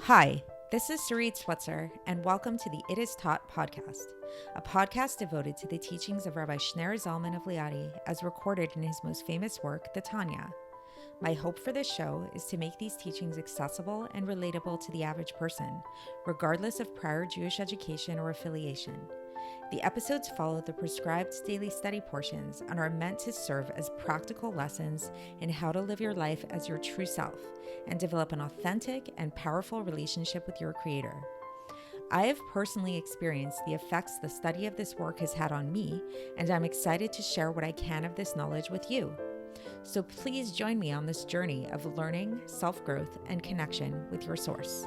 Hi, this is Sarit Switzer, and welcome to the It Is Taught podcast, a podcast devoted to the teachings of Rabbi Shneur Zalman of Liadi as recorded in his most famous work, the Tanya. My hope for this show is to make these teachings accessible and relatable to the average person, regardless of prior Jewish education or affiliation. The episodes follow the prescribed daily study portions and are meant to serve as practical lessons in how to live your life as your true self and develop an authentic and powerful relationship with your Creator. I have personally experienced the effects the study of this work has had on me, and I'm excited to share what I can of this knowledge with you. So please join me on this journey of learning, self-growth, and connection with your source.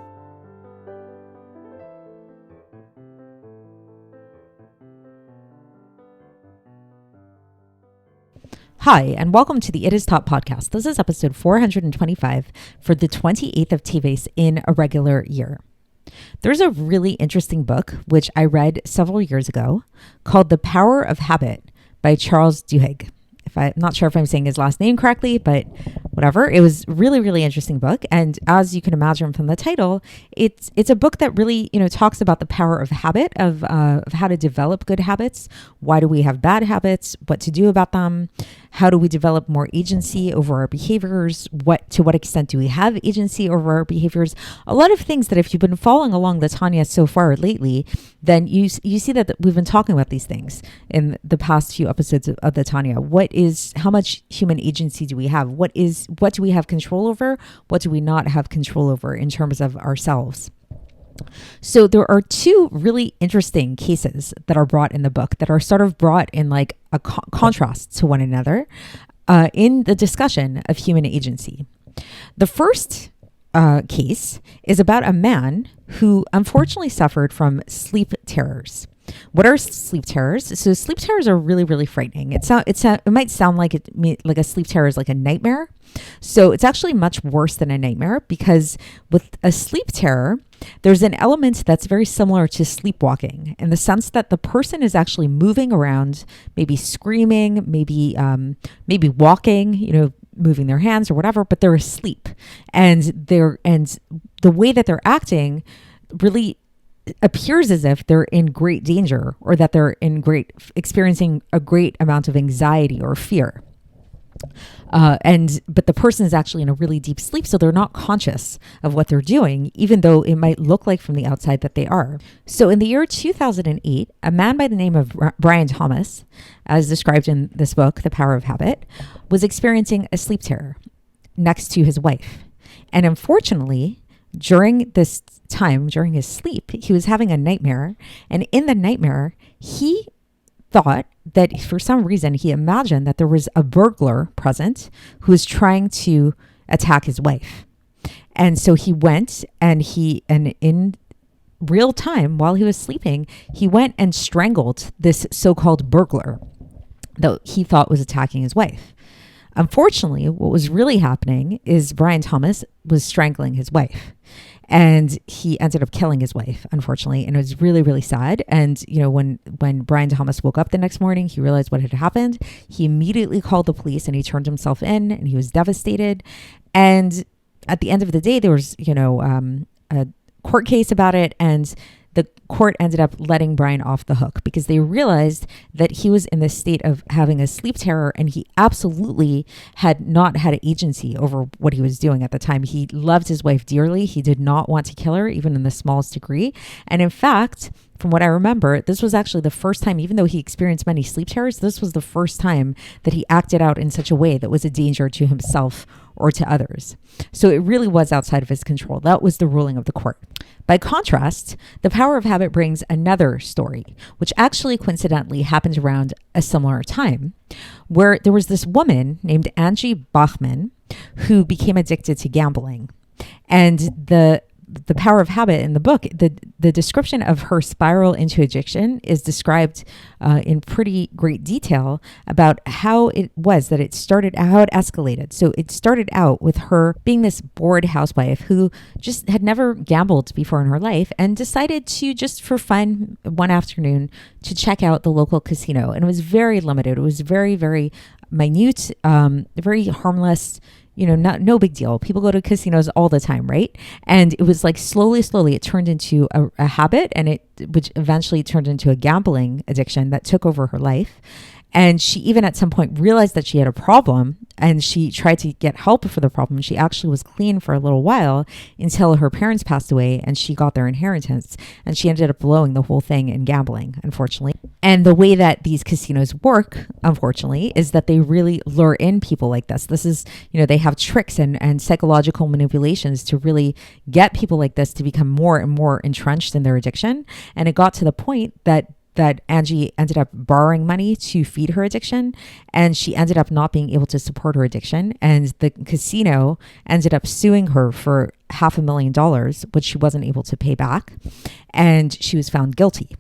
Hi, and welcome to the It Is Taught podcast. This is episode 425 for the 28th of Teves in a regular year. There's a really interesting book, which I read several years ago, called The Power of Habit by Charles Duhigg. I'm not sure if I'm saying his last name correctly, but whatever. It was really, really interesting book. And as you can imagine from the title, it's a book that really, talks about the power of habit, of how to develop good habits. Why do we have bad habits? What to do about them? How do we develop more agency over our behaviors? To what extent do we have agency over our behaviors? A lot of things that if you've been following along the Tanya so far lately, then you see that we've been talking about these things in the past few episodes of the Tanya. How much human agency do we have? What do we have control over? What do we not have control over in terms of ourselves? So there are two really interesting cases that are brought in the book that are sort of brought in like a contrast to one another in the discussion of human agency. The first case is about a man who unfortunately suffered from sleep terrors. What are sleep terrors? So sleep terrors are really, really frightening. It might sound like a sleep terror is like a nightmare. So it's actually much worse than a nightmare, because with a sleep terror, there's an element that's very similar to sleepwalking in the sense that the person is actually moving around, maybe screaming, maybe walking, moving their hands or whatever, but they're asleep, and the way that they're acting really appears as if they're in great danger, or that they're experiencing a great amount of anxiety or fear. But the person is actually in a really deep sleep, so they're not conscious of what they're doing, even though it might look like from the outside that they are. So in the year 2008, a man by the name of Brian Thomas, as described in this book, The Power of Habit, was experiencing a sleep terror next to his wife. And unfortunately, during this time, during his sleep, he was having a nightmare. And in the nightmare, he thought that for some reason he imagined that there was a burglar present who was trying to attack his wife. And so he went and in real time, while he was sleeping, he went and strangled this so-called burglar that he thought was attacking his wife. Unfortunately, what was really happening is Brian Thomas was strangling his wife, and he ended up killing his wife, unfortunately. And it was really, really sad. And, when Brian Thomas woke up the next morning, he realized what had happened. He immediately called the police and he turned himself in, and he was devastated. And at the end of the day, there was, a court case about it, and the court ended up letting Brian off the hook because they realized that he was in this state of having a sleep terror, and he absolutely had not had agency over what he was doing at the time. He loved his wife dearly. He did not want to kill her, even in the smallest degree. And in fact, from what I remember, this was actually the first time, even though he experienced many sleep terrors, this was the first time that he acted out in such a way that was a danger to himself or to others. So it really was outside of his control. That was the ruling of the court. By contrast, The Power of Habit brings another story, which actually coincidentally happened around a similar time, where there was this woman named Angie Bachman who became addicted to gambling. And the Power of Habit in the book, the description of her spiral into addiction is described in pretty great detail about how it escalated. So it started out with her being this bored housewife who just had never gambled before in her life and decided to, just for fun, one afternoon to check out the local casino. And it was very limited. It was very, very minute, very harmless. no big deal. People go to casinos all the time, right? And it was like slowly it turned into a habit, and which eventually turned into a gambling addiction that took over her life. And she even at some point realized that she had a problem, and she tried to get help for the problem. She actually was clean for a little while until her parents passed away and she got their inheritance, and she ended up blowing the whole thing in gambling, unfortunately. And the way that these casinos work, unfortunately, is that they really lure in people like this. This is, they have tricks and psychological manipulations to really get people like this to become more and more entrenched in their addiction. And it got to the point that Angie ended up borrowing money to feed her addiction, and she ended up not being able to support her addiction. And the casino ended up suing her for $500,000, which she wasn't able to pay back. And she was found guilty.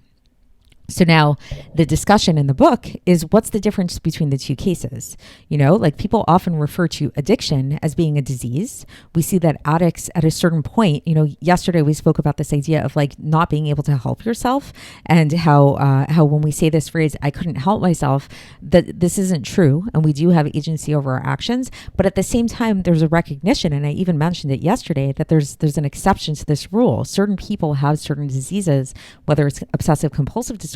So now the discussion in the book is, what's the difference between the two cases? Like people often refer to addiction as being a disease. We see that addicts at a certain point, yesterday we spoke about this idea of like not being able to help yourself, and how when we say this phrase, I couldn't help myself, that this isn't true. And we do have agency over our actions. But at the same time, there's a recognition, and I even mentioned it yesterday, that there's an exception to this rule. Certain people have certain diseases, whether it's obsessive compulsive disorder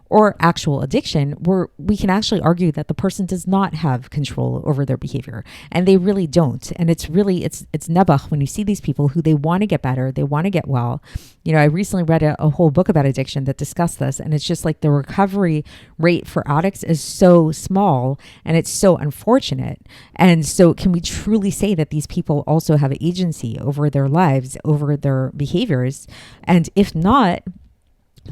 or actual addiction, where we can actually argue that the person does not have control over their behavior, and they really don't. And it's nebuch when you see these people who they want to get better, they want to get well. I recently read a whole book about addiction that discussed this, and it's just like the recovery rate for addicts is so small, and it's so unfortunate. And so can we truly say that these people also have agency over their lives, over their behaviors? And if not,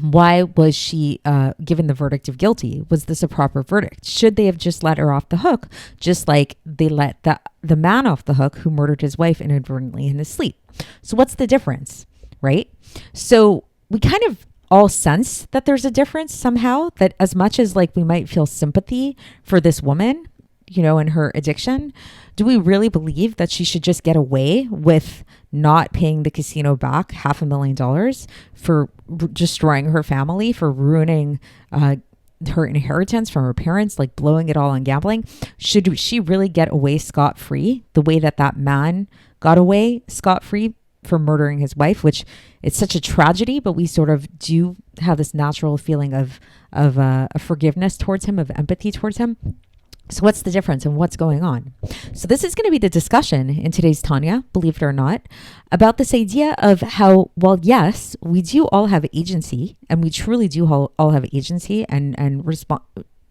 why was she given the verdict of guilty? Was this a proper verdict? Should they have just let her off the hook, just like they let the man off the hook who murdered his wife inadvertently in his sleep? So what's the difference, right? So we kind of all sense that there's a difference somehow, that as much as like we might feel sympathy for this woman, and her addiction, do we really believe that she should just get away with not paying the casino back $500,000 for destroying her family, for ruining her inheritance from her parents, like blowing it all on gambling? Should she really get away scot-free the way that man got away scot-free for murdering his wife, which it's such a tragedy, but we sort of do have this natural feeling of a forgiveness towards him, of empathy towards him. So what's the difference and what's going on? So this is going to be the discussion in today's Tanya, believe it or not, about this idea of how, well, yes, we do all have agency, and we truly do all have agency and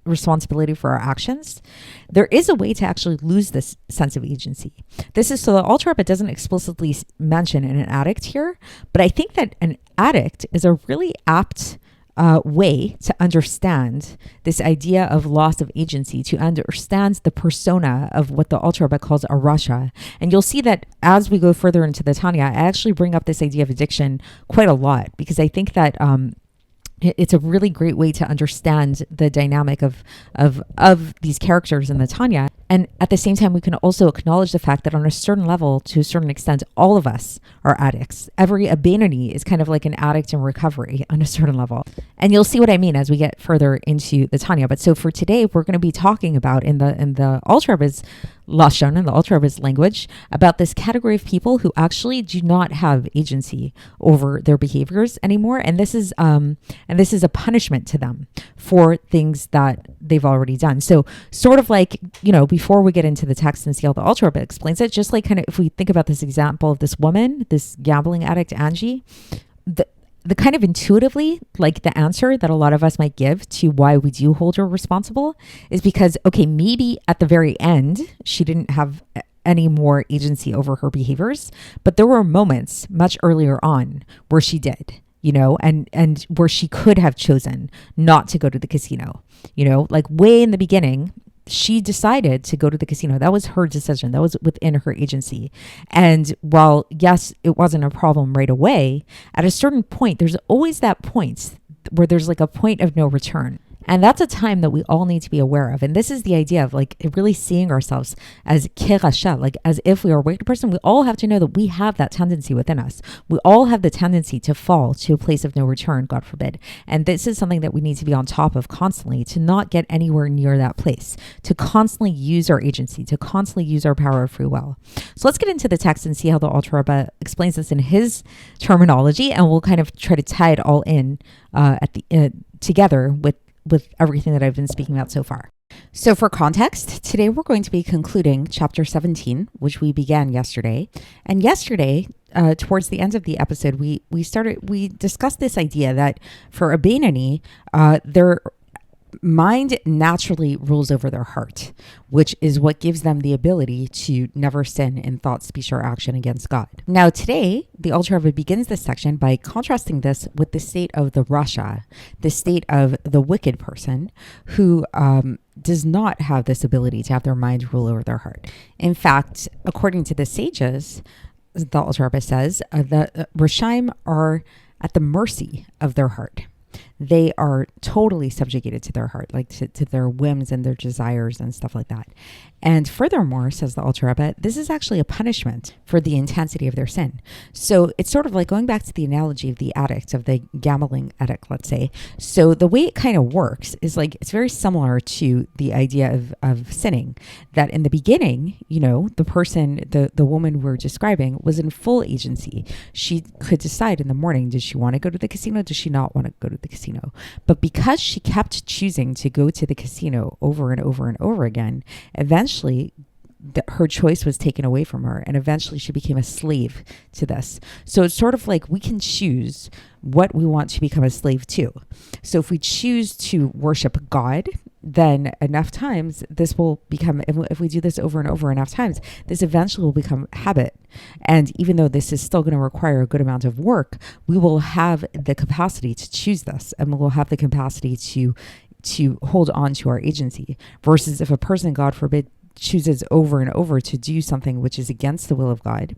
responsibility for our actions. There is a way to actually lose this sense of agency. This is so the Alter Rebbe doesn't explicitly mention an addict here, but I think that an addict is a really apt way to understand this idea of loss of agency, to understand the persona of what the Alter Rebbe calls a Rasha. And you'll see that as we go further into the Tanya, I actually bring up this idea of addiction quite a lot, because I think that it's a really great way to understand the dynamic of these characters in the Tanya. And at the same time, we can also acknowledge the fact that on a certain level, to a certain extent, all of us are addicts. Every Abinoni is kind of like an addict in recovery on a certain level. And you'll see what I mean as we get further into the Tanya. But so for today, we're going to be talking about in the Alter Rebbe's Lashon, in the Alter Rebbe's language, about this category of people who actually do not have agency over their behaviors anymore. And this is a punishment to them for things that they've already done. So sort of like, before we get into the text and see how the Alter Rebbe explains it, just like kind of if we think about this example of this woman, this gambling addict, Angie, the kind of intuitively, like the answer that a lot of us might give to why we do hold her responsible is because, okay, maybe at the very end, she didn't have any more agency over her behaviors, but there were moments much earlier on where she did. And where she could have chosen not to go to the casino, like way in the beginning, she decided to go to the casino. That was her decision. That was within her agency. And while, yes, it wasn't a problem right away, at a certain point, there's always that point where there's like a point of no return. And that's a time that we all need to be aware of. And this is the idea of like really seeing ourselves as Rasha, like as if we are a wicked person. We all have to know that we have that tendency within us. We all have the tendency to fall to a place of no return, God forbid. And this is something that we need to be on top of constantly, to not get anywhere near that place, to constantly use our agency, to constantly use our power of free will. So let's get into the text and see how the Alter Rebbe explains this in his terminology, and we'll kind of try to tie it all in together with everything that I've been speaking about so far. So for context, today we're going to be concluding chapter 17, which we began yesterday. And yesterday, towards the end of the episode, we discussed this idea that for a Beinoni, their mind naturally rules over their heart, which is what gives them the ability to never sin in thought, speech, or action against God. Now today, the Alter Rebbe begins this section by contrasting this with the state of the Rasha, the state of the wicked person who does not have this ability to have their mind rule over their heart. In fact, according to the sages, the Alter Rebbe says, the Rashaim are at the mercy of their heart. They are totally subjugated to their heart, like to their whims and their desires and stuff like that. And furthermore, says the Alter Rebbe, this is actually a punishment for the intensity of their sin. So it's sort of like going back to the analogy of the addict, of the gambling addict, let's say. So the way it kind of works is like, it's very similar to the idea of sinning, that in the beginning, the person, the woman we're describing was in full agency. She could decide in the morning, does she want to go to the casino? Does she not want to go to the casino? But because she kept choosing to go to the casino over and over and over again, eventually her choice was taken away from her, and eventually she became a slave to this. So it's sort of like we can choose what we want to become a slave to. So if we choose to worship God, then enough times this will become, if we do this over and over enough times, this eventually will become habit. And even though this is still going to require a good amount of work, we will have the capacity to choose this, and we'll have the capacity to hold on to our agency. Versus if a person, God forbid, chooses over and over to do something which is against the will of God,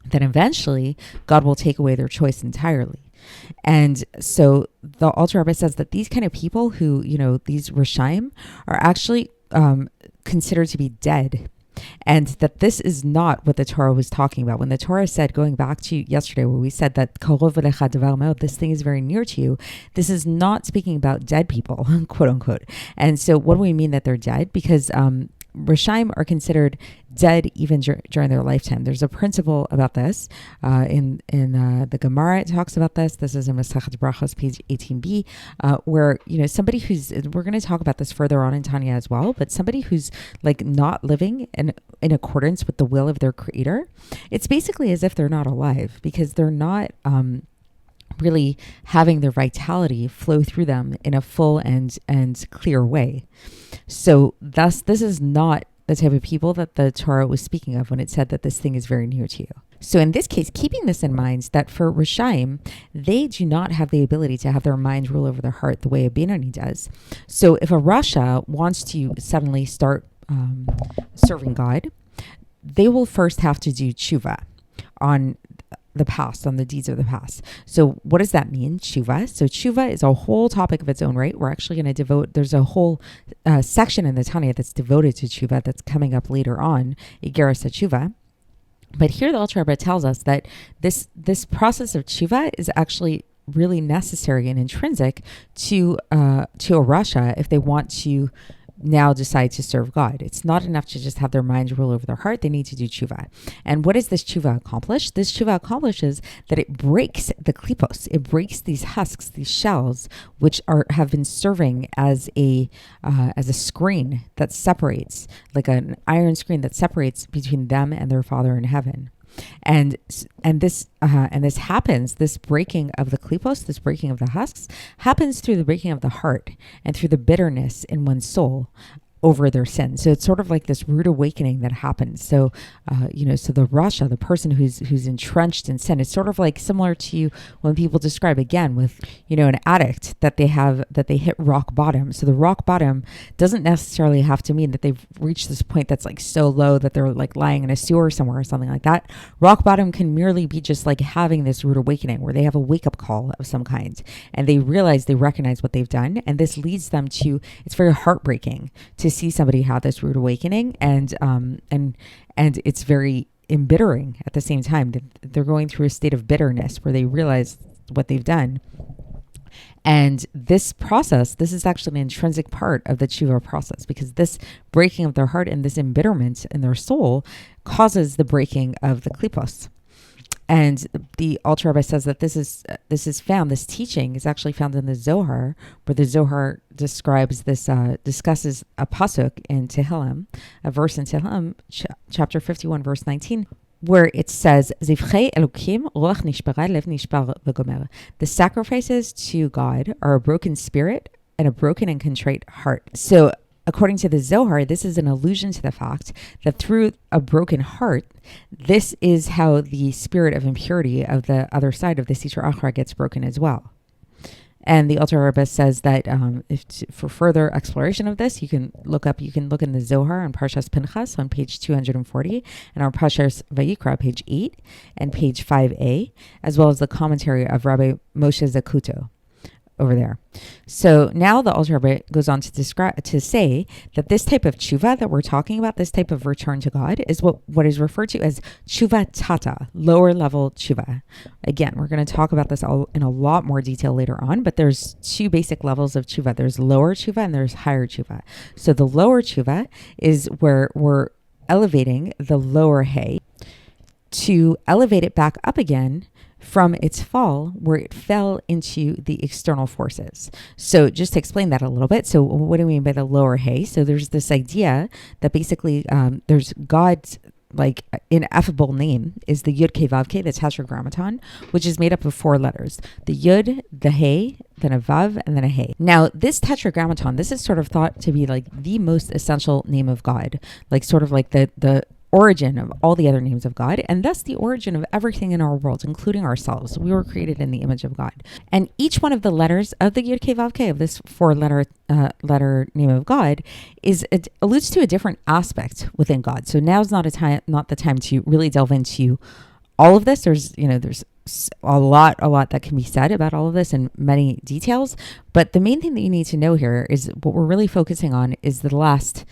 then eventually God will take away their choice entirely. And so the Alter Rebbe says that these kind of people who, these Rashaim, are actually considered to be dead. And that this is not what the Torah was talking about. When the Torah said, going back to yesterday, where we said that this thing is very near to you, this is not speaking about dead people, quote unquote. And so what do we mean that they're dead? Because Rashaim are considered dead even during their lifetime. There's a principle about this in the Gemara. It talks about this. This is in Masechet Brachos, page 18b, where somebody who's, we're going to talk about this further on in Tanya as well, but somebody who's like not living in accordance with the will of their Creator, it's basically as if they're not alive, because they're not really having their vitality flow through them in a full and clear way. So thus, this is not the type of people that the Torah was speaking of when it said that this thing is very near to you. So in this case, keeping this in mind, that for Rashaim, they do not have the ability to have their mind rule over their heart the way a Beinoni does. So if a Rasha wants to suddenly start serving God, they will first have to do Teshuva on the past, on the deeds of the past. So what does that mean, Teshuva? So Teshuva is a whole topic of its own right. We're actually going to there's a whole section in the Tanya that's devoted to Teshuva that's coming up later on, Igeras Teshuva. But here the Alter Rebbe tells us that this process of Teshuva is actually really necessary and intrinsic to a Rasha if they want to now decide to serve God. It's not enough to just have their mind rule over their heart. They need to do Teshuva. And what does this Teshuva accomplish? This Teshuva accomplishes that it breaks the klipos. It breaks these husks, these shells, which have been serving as a screen that separates, like an iron screen that separates between them and their Father in heaven. And this happens, this breaking of the klipos, this breaking of the husks, happens through the breaking of the heart and through the bitterness in one's soul over their sin. So it's sort of like this rude awakening that happens. So, so the Rasha, the person who's entrenched in sin, it's sort of like similar to when people describe again with, an addict that they hit rock bottom. So the rock bottom doesn't necessarily have to mean that they've reached this point that's like so low that they're like lying in a sewer somewhere or something like that. Rock bottom can merely be just like having this rude awakening where they have a wake up call of some kind and they recognize what they've done. And this leads them to, it's very heartbreaking to see somebody have this rude awakening, and it's very embittering at the same time. They're going through a state of bitterness where they realize what they've done. And this process, this is actually an intrinsic part of the Teshuva process, because this breaking of their heart and this embitterment in their soul causes the breaking of the klipos. And the Alter Rebbe says that this teaching is actually found in the Zohar, where the Zohar describes this, discusses a pasuk in Tehillim, a verse in Tehillim, chapter 51, verse 19, where it says, "Zivchei Elokim ruach nishbara lev nishbar v'gomer." The sacrifices to God are a broken spirit and a broken and contrite heart. So, according to the Zohar, this is an allusion to the fact that through a broken heart, this is how the spirit of impurity of the other side of the Sitra Achra gets broken as well. And the Alter Rebbe says that for further exploration of this, you can look in the Zohar on Parshas Pinchas on page 240, and on Parshas Vayikra, page 8 and page 5a, as well as the commentary of Rabbi Moshe Zakuto over there. So now the Alter Rebbe goes on to say that this type of tshuva that we're talking about, this type of return to God, is what is referred to as tshuva tata, lower level tshuva. Again, we're going to talk about this all in a lot more detail later on, but there's two basic levels of tshuva. There's lower tshuva and there's higher tshuva. So the lower tshuva is where we're elevating the lower hay to elevate it back up again from its fall, where it fell into the external forces. So just to explain that a little bit. So what do we mean by the lower hay? So there's this idea that basically there's God's like ineffable name is the Yud Kei Vav Kei, the Tetragrammaton, which is made up of 4 letters. The Yud, the Hey, then a Vav, and then a Hey. Now, this Tetragrammaton, this is sort of thought to be like the most essential name of God, like sort of like the origin of all the other names of God, and thus the origin of everything in our world, including ourselves. We were created in the image of God. And each one of the letters of the Yud Kei Vav Kei, of this 4-letter name of God, it alludes to a different aspect within God. So now's not the time to really delve into all of this. There's a lot that can be said about all of this in many details. But the main thing that you need to know here is what we're really focusing on is the last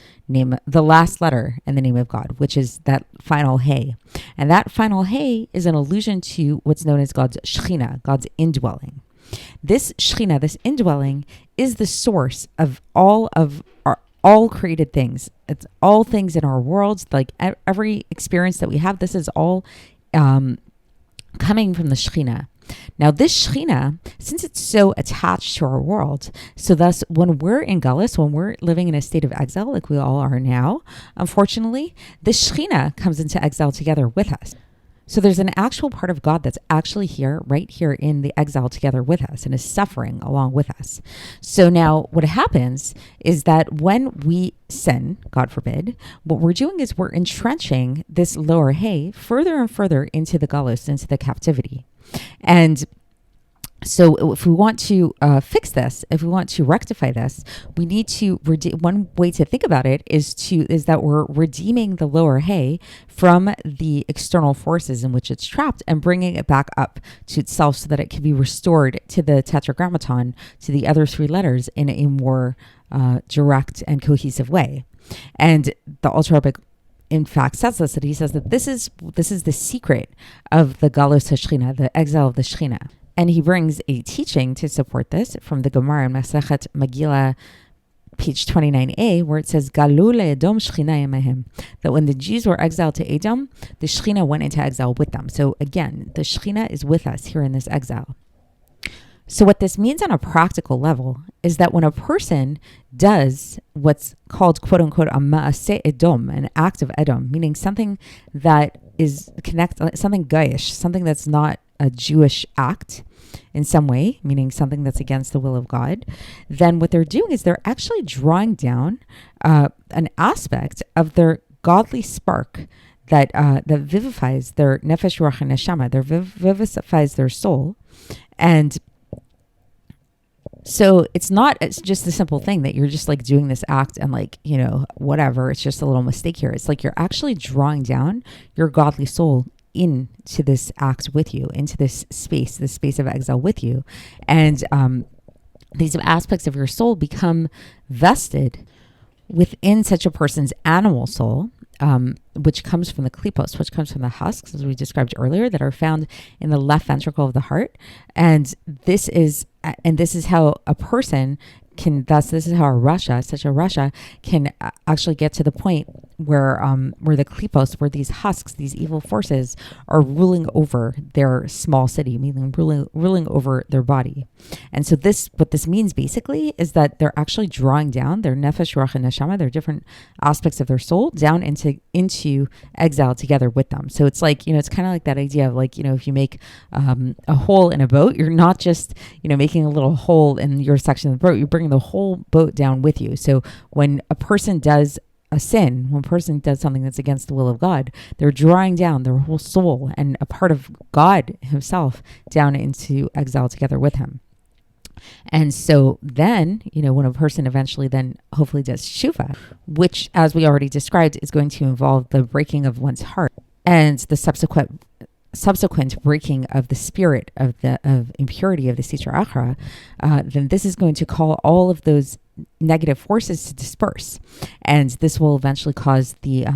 letter in the name of God, which is that final Hey. And that final Hey is an allusion to what's known as God's Shechina, God's indwelling. This Shechina, this indwelling, is the source of all created things. It's all things in our worlds, like every experience that we have. This is all coming from the Shechina. Now, this Shechina, since it's so attached to our world, so thus when we're in Galus, when we're living in a state of exile, like we all are now, unfortunately, this Shechina comes into exile together with us. So there's an actual part of God that's actually here, right here in the exile together with us and is suffering along with us. So now what happens is that when we sin, God forbid, what we're doing is we're entrenching this lower hay further and further into the galus, into the captivity. And so if we want to fix this, if we want to rectify this, we need to one way to think about it is that we're redeeming the lower hay from the external forces in which it's trapped and bringing it back up to itself so that it can be restored to the tetragrammaton, to the other 3 letters in a more direct and cohesive way. And the Alter Rebbe in fact says this, that he says that this is the secret of the galus hashchina, the exile of the Shechina. And he brings a teaching to support this from the Gemara in Masechet Megillah, page 29a, where it says, Galu le'edom Shechina yemahem, that when the Jews were exiled to Edom, the Shechina went into exile with them. So again, the Shechina is with us here in this exile. So what this means on a practical level is that when a person does what's called, quote unquote, a ma'aseh Edom, an act of Edom, meaning something that is something goyish, something that's not a Jewish act in some way, meaning something that's against the will of God, then what they're doing is they're actually drawing down an aspect of their godly spark that vivifies their nefesh, ruach, and neshama, that vivifies their soul. And so it's just a simple thing that you're just like doing this act and like, whatever, it's just a little mistake here. It's like you're actually drawing down your godly soul into this act with you, into this space of exile with you. And these aspects of your soul become vested within such a person's animal soul, which comes from the klipos, which comes from the husks, as we described earlier, that are found in the left ventricle of the heart. And this is how a person can, this is how such a Rasha can actually get to the point where the klipos, where these husks, these evil forces, are ruling over their small city, meaning ruling over their body. And so what this means basically is that they're actually drawing down their nefesh, ruach, and neshama, their different aspects of their soul, down into exile together with them. So it's like, it's kind of like that idea of like, if you make a hole in a boat, you're not just, making a little hole in your section of the boat, you're bringing the whole boat down with you. So when a person does a sin, when a person does something that's against the will of God, they're drawing down their whole soul and a part of God himself down into exile together with him. And so then, when a person eventually then hopefully does teshuva, which, as we already described, is going to involve the breaking of one's heart and the subsequent breaking of the spirit of impurity of the sitra achra, then this is going to call all of those negative forces to disperse, and this will eventually cause the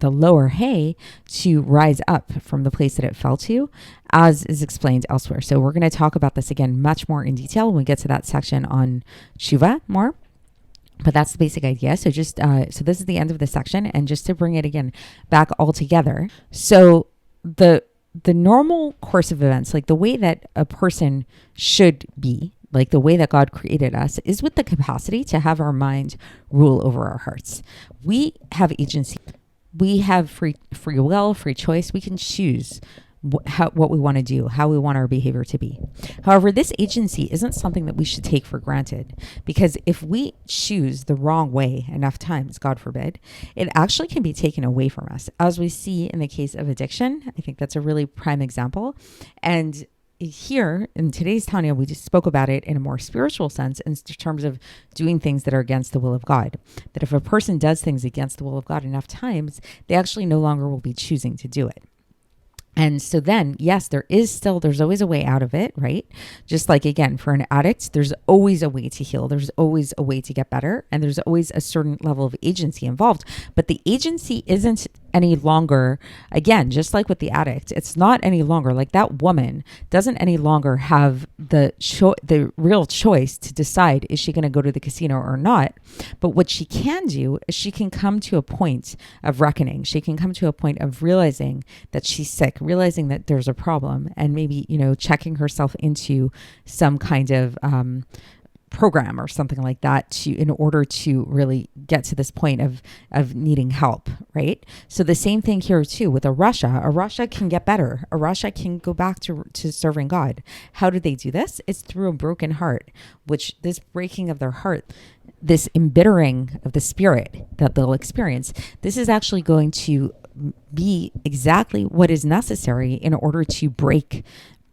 lower hay to rise up from the place that it fell to, as is explained elsewhere. So we're going to talk about this again much more in detail when we get to that section on teshuva more. But that's the basic idea. So just so this is the end of the section, and just to bring it again back all together. So the normal course of events, like the way that a person should be, like the way that God created us, is with the capacity to have our mind rule over our hearts. We have agency. We have free will, free choice. We can choose what we want to do, how we want our behavior to be. However, this agency isn't something that we should take for granted, because if we choose the wrong way enough times, God forbid, it actually can be taken away from us, as we see in the case of addiction. I think that's a really prime example. And here in today's Tanya, we just spoke about it in a more spiritual sense, in terms of doing things that are against the will of God. That if a person does things against the will of God enough times, they actually no longer will be choosing to do it. And so then, yes, there's always a way out of it, right? Just like, again, for an addict, there's always a way to heal. There's always a way to get better. And there's always a certain level of agency involved. But the agency isn't any longer, again, just like with the addict, it's not any longer, like that woman doesn't any longer have the real choice to decide, is she going to go to the casino or not? But what she can do is she can come to a point of reckoning. She can come to a point of realizing that she's sick, realizing that there's a problem, and maybe, checking herself into some kind of program or something like that in order to really get to this point of needing help, right? So the same thing here too with a Rasha. A Rasha can get better. A Rasha can go back to serving God. How do they do this? It's through a broken heart, which this breaking of their heart, this embittering of the spirit that they'll experience, this is actually going to be exactly what is necessary in order to break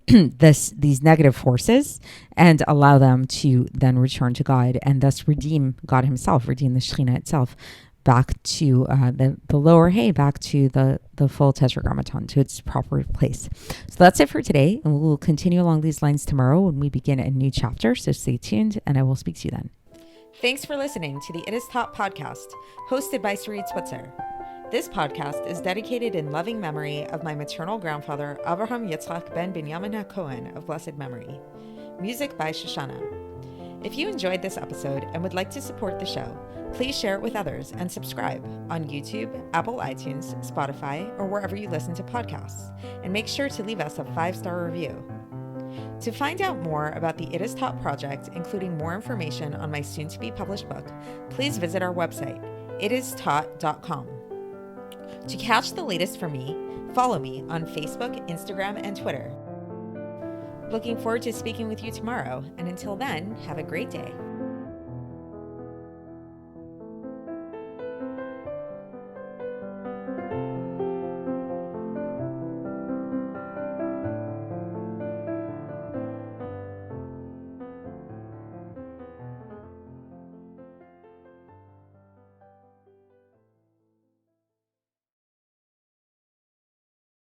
these negative forces and allow them to then return to God, and thus redeem God himself, redeem the Shekhinah itself back to the lower hay, back to the full tetragrammaton, to its proper place. So that's it for today, and we'll continue along these lines tomorrow when we begin a new chapter. So stay tuned, and I will speak to you then. Thanks for listening to the It Is Taught podcast, hosted by Sarit Switzer. This podcast is dedicated in loving memory of my maternal grandfather, Avraham Yitzchak ben Binyamin HaKohen of blessed memory. Music by Shoshana. If you enjoyed this episode and would like to support the show, please share it with others and subscribe on YouTube, Apple iTunes, Spotify, or wherever you listen to podcasts. And make sure to leave us a 5-star review. To find out more about the It Is Taught project, including more information on my soon-to-be published book, please visit our website, itistaught.com. To catch the latest from me, follow me on Facebook, Instagram, and Twitter. Looking forward to speaking with you tomorrow. And until then, have a great day.